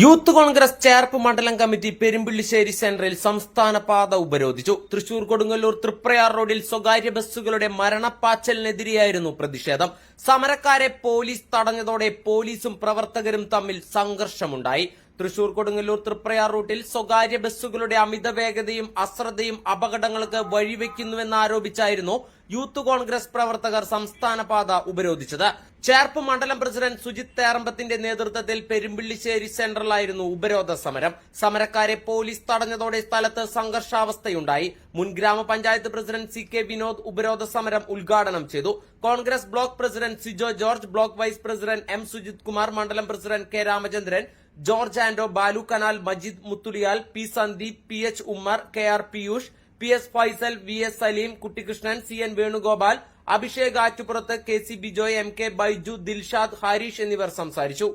Youth Congress Cherpu മണ്ഡലം committee Perumpillissery സെന്ററിൽ സംസ്ഥാന പാത ഉപരോധിച്ചു. തൃശൂർ കൊടുങ്ങല്ലൂർ തൃപ്രയാർ റോഡിൽ സ്വകാര്യ ബസ്സുകളുടെ മരണപ്പാച്ചലിനെതിരെയായിരുന്നു പ്രതിഷേധം. സമരക്കാരെ പോലീസ് തടഞ്ഞതോടെ പോലീസും പ്രവർത്തകരും തമ്മിൽ സംഘർഷമുണ്ടായി. തൃശൂർ കൊടുങ്ങല്ലൂർ തൃപ്രയാർ റൂട്ടിൽ സ്വകാര്യ ബസ്സുകളുടെ അമിത വേഗതയും അശ്രദ്ധയും അപകടങ്ങൾക്ക് വഴിവെക്കുന്നുവെന്നാരോപിച്ചായിരുന്നു യൂത്ത് കോൺഗ്രസ് പ്രവർത്തകർ സംസ്ഥാന പാത ഉപരോധിച്ചത്. ചേർപ്പ് മണ്ഡലം പ്രസിഡന്റ് സുജിത് തേറമ്പത്തിന്റെ നേതൃത്വത്തിൽ പെരുമ്പിള്ളിശ്ശേരി സെന്ററിലായിരുന്നു ഉപരോധ സമരം. സമരക്കാരെ പോലീസ് തടഞ്ഞതോടെ സ്ഥലത്ത് സംഘർഷാവസ്ഥയുണ്ടായി. മുൻ ഗ്രാമപഞ്ചായത്ത് പ്രസിഡന്റ് സി കെ വിനോദ് ഉപരോധ സമരം ഉദ്ഘാടനം ചെയ്തു. Congress block president Sijo George, block vice president M Sujith Kumar, മണ്ഡലം president K Ramachandran, George Anto, Balu Kanal, Majeed Muthuliyal, P Sandeep, P H Ummer, K R Piyush, P S Faisal, V S Saleem, Kuttikrishnan, C N Venugopal, Abhishek Attupurath, K C Bijoy, M K Baiju, Dilshad, Harish എന്നിവർ സംസാരിച്ചു.